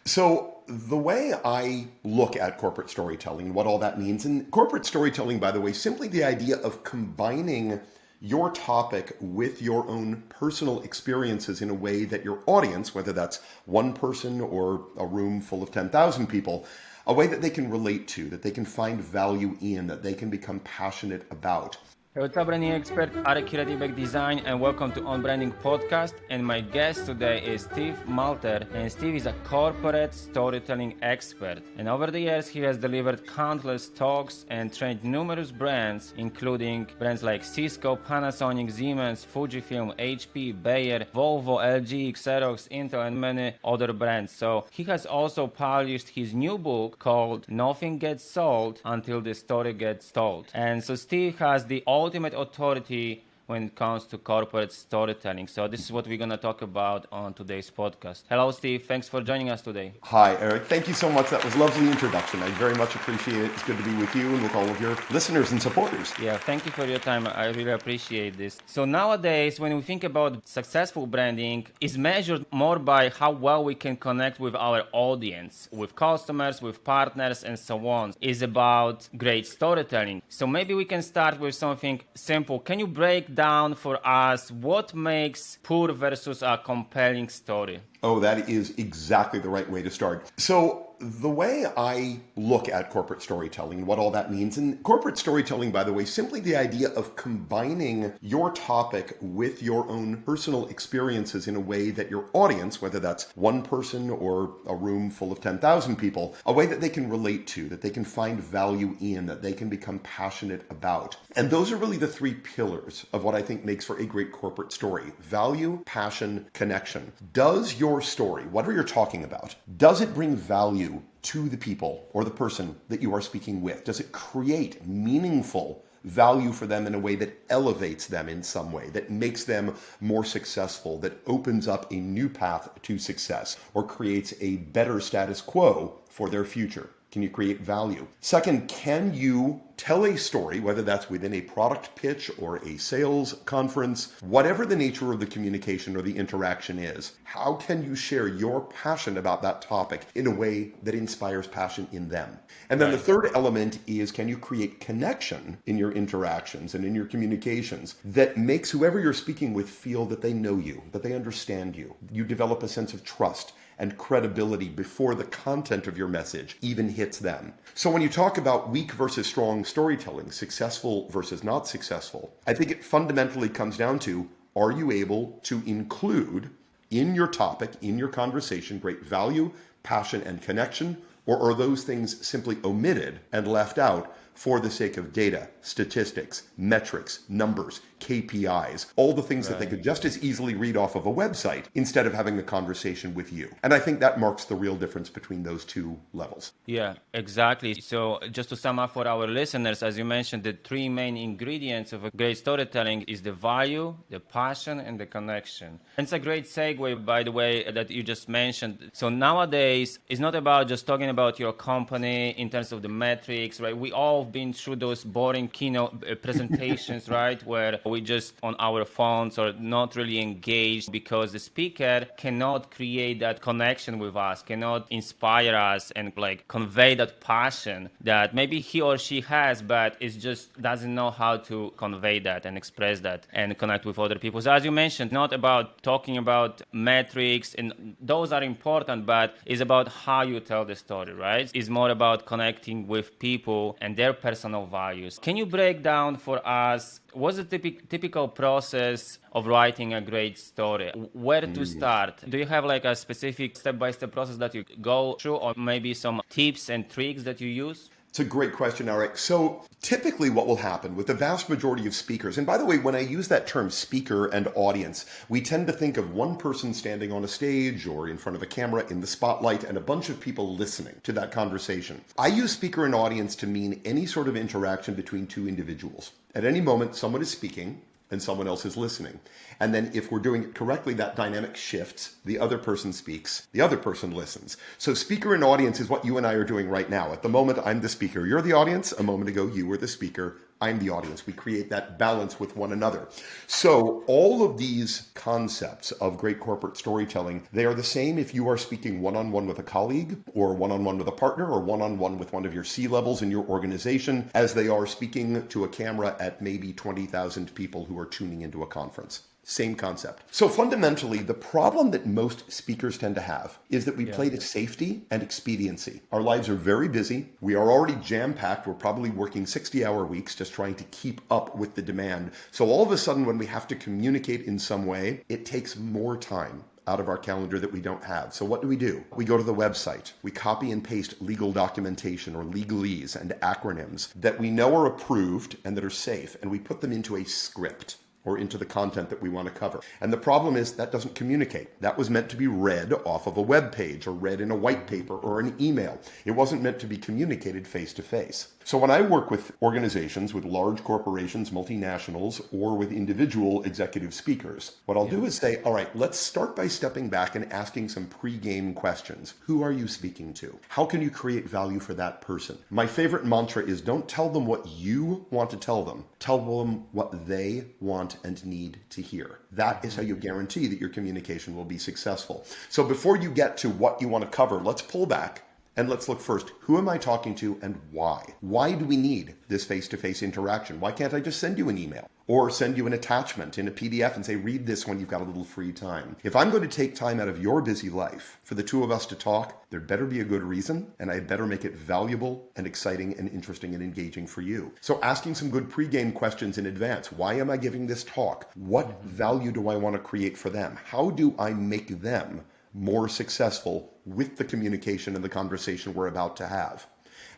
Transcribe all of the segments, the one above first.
So the way I look at corporate storytelling and what all that means, and corporate storytelling, by the way, simply the idea of combining your topic with your own personal experiences in a way that your audience, whether that's one person or a room full of 10,000 people, a way that they can relate to, that they can find value in, that they can become passionate about. Hey, what's up, branding expert? Arek here at eBay Design, and welcome to On Branding Podcast. And my guest today is Steve Multer, and Steve is a corporate storytelling expert. And over the years, he has delivered countless talks and trained numerous brands, including brands like Cisco, Panasonic, Siemens, Fujifilm, HP, Bayer, Volvo, LG, Xerox, Intel, and many other brands. So he has also published his new book called Nothing Gets Sold Until the Story Gets Told. And so Steve has the ultimate authority when it comes to corporate storytelling. So this is what we're going to talk about on today's podcast. Hello, Steve. Thanks for joining us today. Hi, Eric. Thank you so much. That was a lovely introduction. I very much appreciate it. It's good to be with you and with all of your listeners and supporters. Yeah, thank you for your time. I really appreciate this. So nowadays, when we think about successful branding, it's measured more by how well we can connect with our audience, with customers, with partners, and so on. It's about great storytelling. So maybe we can start with something simple. Can you break down for us what makes poor versus a compelling story? Oh, that is exactly the right way to start. So the way I look at corporate storytelling and what all that means, and corporate storytelling, by the way, simply the idea of combining your topic with your own personal experiences in a way that your audience, whether that's one person or a room full of 10,000 people, a way that they can relate to, that they can find value in, that they can become passionate about. And those are really the three pillars of what I think makes for a great corporate story: value, passion, connection. Does your story, whatever you're talking about, does it bring value to the people or the person that you are speaking with? Does it create meaningful value for them in a way that elevates them in some way, that makes them more successful, that opens up a new path to success, or creates a better status quo for their future? Can you create value? Second, can you tell a story, whether that's within a product pitch or a sales conference, whatever the nature of the communication or the interaction is, how can you share your passion about that topic in a way that inspires passion in them? And then the third element is, can you create connection in your interactions and in your communications that makes whoever you're speaking with feel that they know you, that they understand you? You develop a sense of trust and credibility before the content of your message even hits them. So when you talk about weak versus strong storytelling, successful versus not successful, I think it fundamentally comes down to, are you able to include in your topic, in your conversation, great value, passion, and connection, or are those things simply omitted and left out for the sake of data, statistics, metrics, numbers, KPIs, all the things that they could just as easily read off of a website instead of having a conversation with you? And I think that marks the real difference between those two levels. Yeah, exactly. So just to sum up for our listeners, as you mentioned, the three main ingredients of a great storytelling is the value, the passion, and the connection. And it's a great segue, by the way, that you just mentioned. So nowadays, it's not about just talking about your company in terms of the metrics, right? We all been through those boring keynote presentations, right? Where we just on our phones or not really engaged because the speaker cannot create that connection with us, cannot inspire us and like convey that passion that maybe he or she has, but it just doesn't know how to convey that and express that and connect with other people. So as you mentioned, not about talking about metrics, and those are important, but it's about how you tell the story, right? It's more about connecting with people and their personal values. Can you break down for us what's the typical process of writing a great story? Where to start? Do you have like a specific step-by-step process that you go through, or maybe some tips and tricks that you use? It's a great question, Arek. So typically what will happen with the vast majority of speakers, and by the way, when I use that term speaker and audience, we tend to think of one person standing on a stage or in front of a camera in the spotlight and a bunch of people listening to that conversation. I use speaker and audience to mean any sort of interaction between two individuals. At any moment, someone is speaking and someone else is listening. And then if we're doing it correctly, that dynamic shifts. The other person speaks, the other person listens. So speaker and audience is what you and I are doing right now. At the moment, I'm the speaker. You're the audience. A moment ago, you were the speaker. I'm the audience. We create that balance with one another. So all of these concepts of great corporate storytelling, they are the same if you are speaking one-on-one with a colleague or one-on-one with a partner or one-on-one with one of your C-levels in your organization as they are speaking to a camera at maybe 20,000 people who are tuning into a conference. Same concept. So fundamentally, the problem that most speakers tend to have is that we play to safety and expediency. Our lives are very busy. We are already jam-packed. We're probably working 60-hour weeks just trying to keep up with the demand. So all of a sudden, when we have to communicate in some way, it takes more time out of our calendar that we don't have. So what do? We go to the website. We copy and paste legal documentation or legalese and acronyms that we know are approved and that are safe, and we put them into a script or into the content that we want to cover. And the problem is that doesn't communicate. That was meant to be read off of a web page or read in a white paper or an email. It wasn't meant to be communicated face to face. So when I work with organizations, with large corporations, multinationals, or with individual executive speakers, what I'll do is say, all right, let's start by stepping back and asking some pre-game questions. Who are you speaking to? How can you create value for that person? My favorite mantra is don't tell them what you want to tell them. Tell them what they want and need to hear. That is how you guarantee that your communication will be successful. So before you get to what you want to cover, let's pull back and let's look first. Who am I talking to and why? Why do we need this face-to-face interaction? Why can't I just send you an email or send you an attachment in a PDF and say, read this when you've got a little free time? If I'm going to take time out of your busy life for the two of us to talk, there better be a good reason, and I better make it valuable and exciting and interesting and engaging for you. So asking some good pre-game questions in advance. Why am I giving this talk? What value do I want to create for them? How do I make them more successful with the communication and the conversation we're about to have?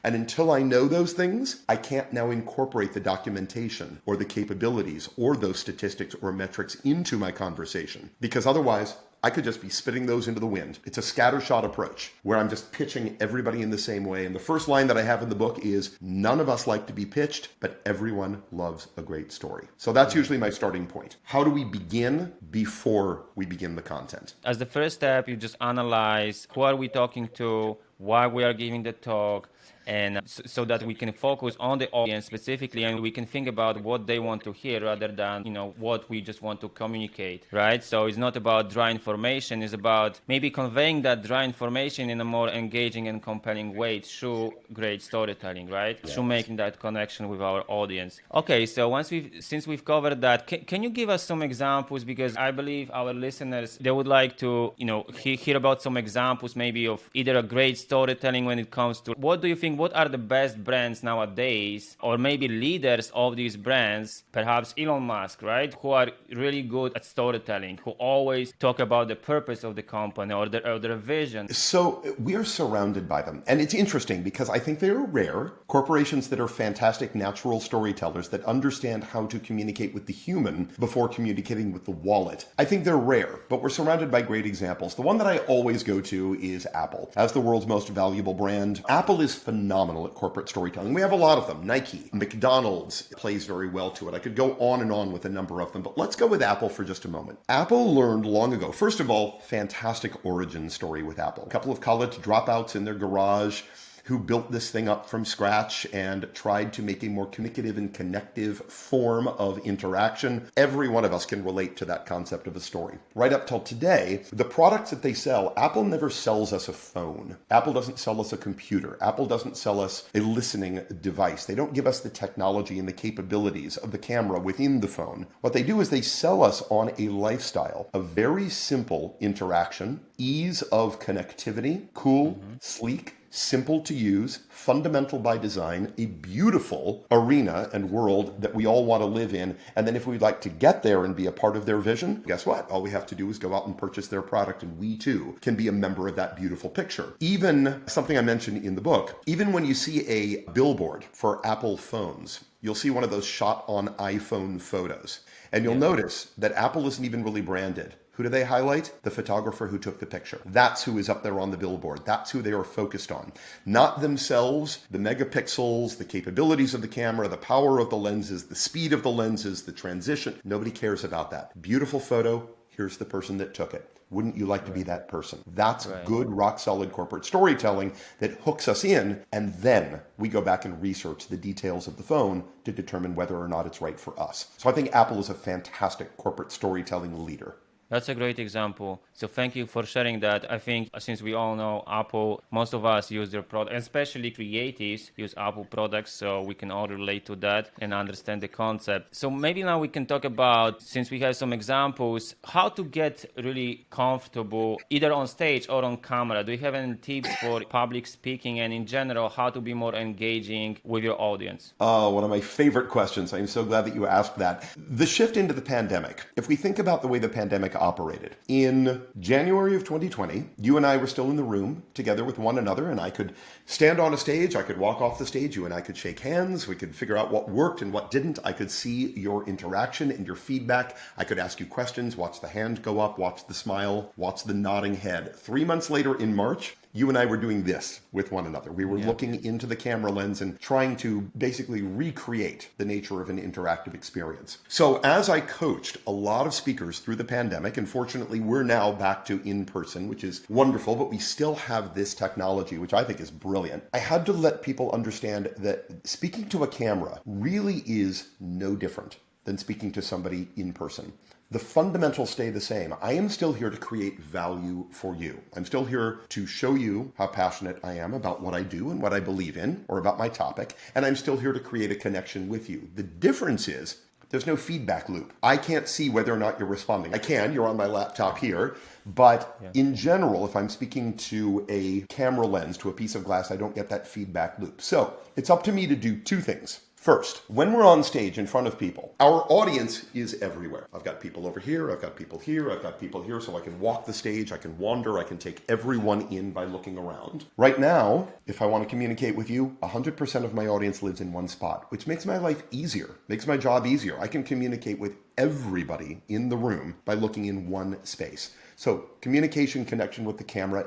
And until I know those things, I can't now incorporate the documentation or the capabilities or those statistics or metrics into my conversation, because otherwise I could just be spitting those into the wind. It's a scattershot approach where I'm just pitching everybody in the same way. And the first line that I have in the book is, none of us like to be pitched, but everyone loves a great story. So that's usually my starting point. How do we begin before we begin the content? As the first step, you just analyze who are we talking to, why we are giving the talk, and so that we can focus on the audience specifically, and we can think about what they want to hear rather than, what we just want to communicate, right? So it's not about dry information, it's about maybe conveying that dry information in a more engaging and compelling way through great storytelling, right? Yes. Through making that connection with our audience. Okay, so since we've covered that, can you give us some examples? Because I believe our listeners, they would like to, hear about some examples maybe of either a great storytelling when it comes to, what do you think, what are the best brands nowadays, or maybe leaders of these brands, perhaps Elon Musk, right, who are really good at storytelling, who always talk about the purpose of the company or their vision? So we are surrounded by them. And it's interesting because I think they are rare. Corporations that are fantastic natural storytellers that understand how to communicate with the human before communicating with the wallet. I think they're rare, but we're surrounded by great examples. The one that I always go to is Apple. As the world's most valuable brand, Apple is phenomenal at corporate storytelling. We have a lot of them. Nike, McDonald's plays very well to it. I could go on and on with a number of them, but let's go with Apple for just a moment. Apple learned long ago, first of all, fantastic origin story with Apple. A couple of college dropouts in their garage who built this thing up from scratch and tried to make a more communicative and connective form of interaction. Every one of us can relate to that concept of a story. Right up till today, the products that they sell, Apple never sells us a phone. Apple doesn't sell us a computer. Apple doesn't sell us a listening device. They don't give us the technology and the capabilities of the camera within the phone. What they do is they sell us on a lifestyle, a very simple interaction, ease of connectivity, cool, sleek, simple to use, fundamental by design, a beautiful arena and world that we all want to live in. And then if we'd like to get there and be a part of their vision, guess what? All we have to do is go out and purchase their product, and we too can be a member of that beautiful picture. Even something I mentioned in the book, even when you see a billboard for Apple phones, you'll see one of those shot on iPhone photos. And you'll notice that Apple isn't even really branded. Who do they highlight? The photographer who took the picture. That's who is up there on the billboard. That's who they are focused on. Not themselves, the megapixels, the capabilities of the camera, the power of the lenses, the speed of the lenses, the transition. Nobody cares about that. Beautiful photo. Here's the person that took it. Wouldn't you like to be that person? That's Right. good, rock solid corporate storytelling that hooks us in, and then we go back and research the details of the phone to determine whether or not it's right for us. So I think Apple is a fantastic corporate storytelling leader. That's a great example. So thank you for sharing that. I think since we all know Apple, most of us use their product, especially creatives use Apple products, so we can all relate to that and understand the concept. So maybe now we can talk about, since we have some examples, how to get really comfortable either on stage or on camera. Do you have any tips for public speaking and in general how to be more engaging with your audience? One of my favorite questions. I'm so glad that you asked that. The shift into the pandemic. If we think about the way the pandemic operated, in January of 2020, you and I were still in the room together with one another, and I could stand on a stage, I could walk off the stage, you and I could shake hands, we could figure out what worked and what didn't. I could see your interaction and your feedback. I could ask you questions, watch the hand go up, watch the smile, watch the nodding head. 3 months later in March, you and I were doing this with one another. We were looking into the camera lens and trying to basically recreate the nature of an interactive experience. So as I coached a lot of speakers through the pandemic, and fortunately we're now back to in person, which is wonderful, but we still have this technology, which I think is brilliant. I had to let people understand that speaking to a camera really is no different than speaking to somebody in person. The fundamentals stay the same. I am still here to create value for you. I'm still here to show you how passionate I am about what I do and what I believe in, or about my topic, and I'm still here to create a connection with you. The difference is there's no feedback loop. I can't see whether or not you're responding. I can, you're on my laptop here, but in general, if I'm speaking to a camera lens, to a piece of glass, I don't get that feedback loop. So it's up to me to do two things. First, when we're on stage in front of people, our audience is everywhere. I've got people over here, I've got people here, I've got people here, so I can walk the stage, I can wander, I can take everyone in by looking around. Right now, if I want to communicate with you, 100% of my audience lives in one spot, which makes my life easier, makes my job easier. I can communicate with everybody in the room by looking in one space. So communication, connection with the camera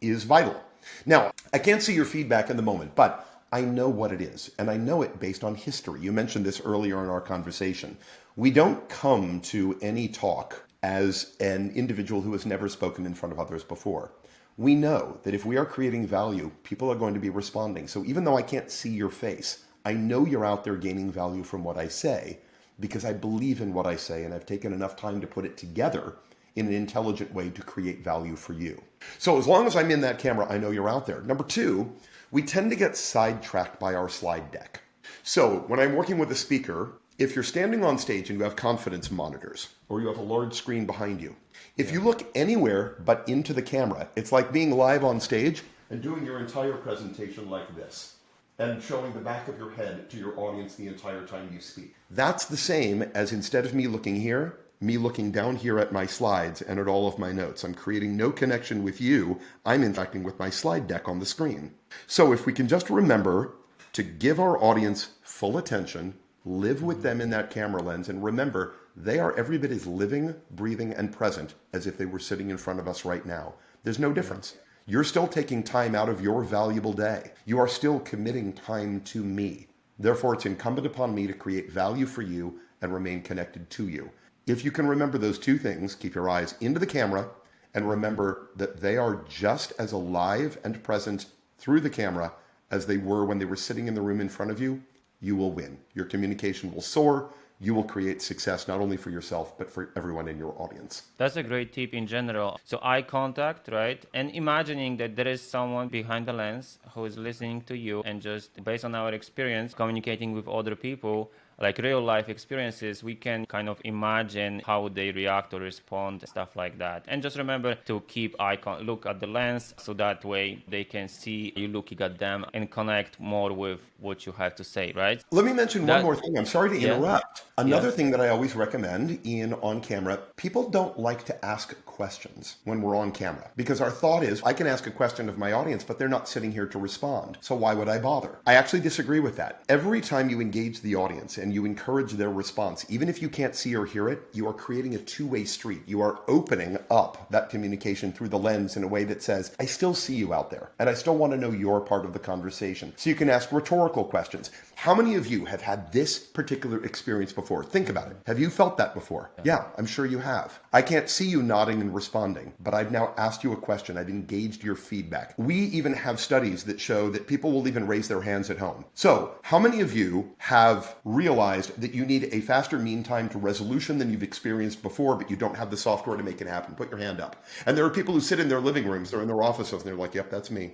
is vital. Now, I can't see your feedback in the moment, but I know what it is, and I know it based on history. You mentioned this earlier in our conversation. We don't come to any talk as an individual who has never spoken in front of others before. We know that if we are creating value, people are going to be responding. So even though I can't see your face, I know you're out there gaining value from what I say because I believe in what I say, and I've taken enough time to put it together in an intelligent way to create value for you. So as long as I'm in that camera, I know you're out there. Number two, we tend to get sidetracked by our slide deck. So when I'm working with a speaker, if you're standing on stage and you have confidence monitors, or you have a large screen behind you, if you look anywhere but into the camera, it's like being live on stage and doing your entire presentation like this, and showing the back of your head to your audience the entire time you speak. That's the same as, instead of me looking here, me looking down here at my slides and at all of my notes. I'm creating no connection with you. I'm interacting with my slide deck on the screen. So if we can just remember to give our audience full attention, live with them in that camera lens, and remember they are every bit as living, breathing, and present as if they were sitting in front of us right now. There's no difference. You're still taking time out of your valuable day. You are still committing time to me. Therefore, it's incumbent upon me to create value for you and remain connected to you. If you can remember those two things, keep your eyes into the camera and remember that they are just as alive and present through the camera as they were when they were sitting in the room in front of you, you will win. Your communication will soar. You will create success not only for yourself, but for everyone in your audience. That's a great tip in general. So eye contact, right? And imagining that there is someone behind the lens who is listening to you, and just based on our experience communicating with other people, like real life experiences, we can kind of imagine how they react or respond, stuff like that. And just remember to keep look at the lens, so that way they can see you looking at them and connect more with what you have to say, right? Let me mention one more thing. I'm sorry to interrupt. Another thing that I always recommend in on camera, people don't like to ask questions when we're on camera, because our thought is, I can ask a question of my audience, but they're not sitting here to respond. So why would I bother? I actually disagree with that. Every time you engage the audience and and you encourage their response, even if you can't see or hear it, you are creating a two-way street. You are opening up that communication through the lens in a way that says, I still see you out there, and I still want to know your part of the conversation. So you can ask rhetorical questions. How many of you have had this particular experience before? Think about it. Have you felt that before? Yeah, I'm sure you have. I can't see you nodding and responding, but I've now asked you a question. I've engaged your feedback. We even have studies that show that people will even raise their hands at home. So how many of you have realized that you need a faster mean time to resolution than you've experienced before, but you don't have the software to make it happen? Put your hand up. And there are people who sit in their living rooms, they're in their offices, and they're like, yep, that's me.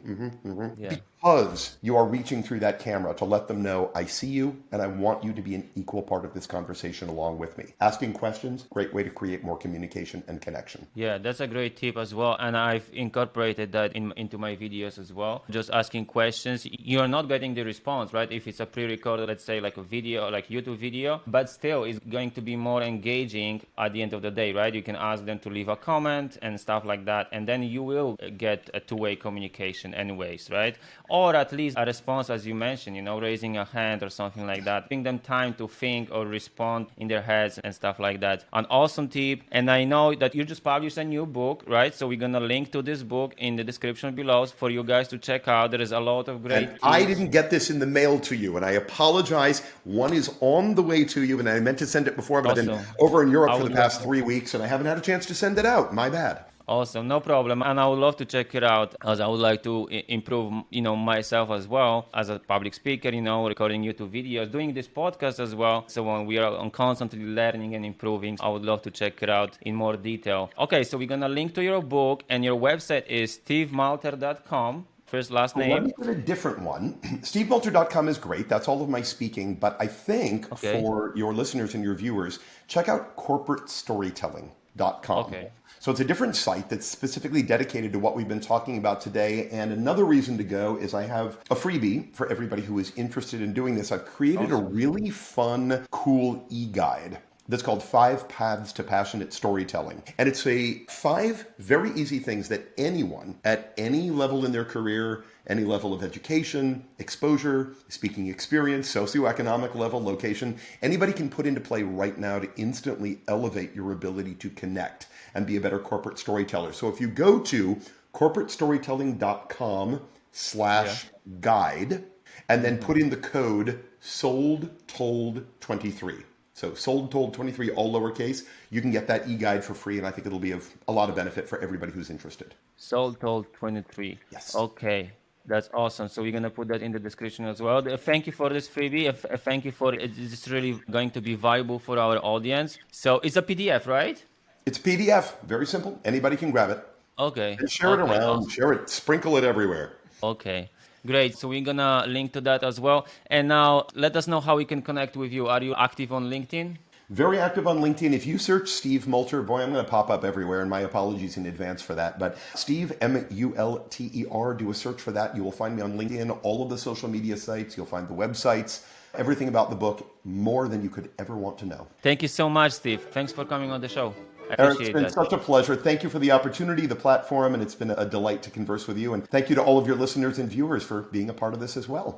Yeah. Because you are reaching through that camera to let them know, I see you, and I want you to be an equal part of this conversation along with me. Asking questions, great way to create more communication and connection. Yeah, that's a great tip as well. And I've incorporated that into my videos as well. Just asking questions. You're not getting the response, right? If it's a pre-recorded, let's say like a video, like YouTube video, but still it's going to be more engaging at the end of the day, right? You can ask them to leave a comment and stuff like that. And then you will get a two-way communication anyways, right? Or at least a response, as you mentioned, raising a hand or something like that. Giving them time to think or respond in their heads and stuff like that. An awesome tip. And I know that you just published a new book, right? So we're going to link to this book in the description below for you guys to check out. There is a lot of great tips. I didn't get this in the mail to you, and I apologize. One is on the way to you, and I meant to send it before, but I've been over in Europe for the past 3 weeks, and I haven't had a chance to send it out. My bad. Awesome, no problem. And I would love to check it out, as I would like to improve, myself as well as a public speaker, recording YouTube videos, doing this podcast as well. So when we are constantly learning and improving, I would love to check it out in more detail. Okay, so we're going to link to your book, and your website is stevemulter.com. First, last name. Let me get a different one. SteveMulter.com is great. That's all of my speaking. But I think for your listeners and your viewers, check out corporatestorytelling.com. Okay. So it's a different site that's specifically dedicated to what we've been talking about today. And another reason to go is I have a freebie for everybody who is interested in doing this. I've created a really fun, cool e-guide that's called 5 Paths to Passionate Storytelling. And it's 5 very easy things that anyone at any level in their career, any level of education, exposure, speaking experience, socioeconomic level, location, anybody can put into play right now to instantly elevate your ability to connect and be a better corporate storyteller. So if you go to corporatestorytelling.com/guide and then put in the code SOLDTOLD23. So SOLDTOLD23, all lowercase, you can get that e-guide for free, and I think it'll be of a lot of benefit for everybody who's interested. SOLDTOLD23. Yes. Okay. That's awesome. So we're going to put that in the description as well. Thank you for this freebie. Thank you for it. It's really going to be valuable for our audience. So it's a PDF, right? It's PDF. Very simple. Anybody can grab it. Okay. And share it around. Awesome. Share it. Sprinkle it everywhere. Okay. Great. So we're going to link to that as well. And now let us know how we can connect with you. Are you active on LinkedIn? Very active on LinkedIn. If you search Steve Multer, boy, I'm going to pop up everywhere, and my apologies in advance for that. But Steve, M-U-L-T-E-R, do a search for that. You will find me on LinkedIn, all of the social media sites. You'll find the websites, everything about the book, more than you could ever want to know. Thank you so much, Steve. Thanks for coming on the show. I Arek, appreciate it's been that. such a pleasure. Thank you for the opportunity, the platform, and it's been a delight to converse with you. And thank you to all of your listeners and viewers for being a part of this as well.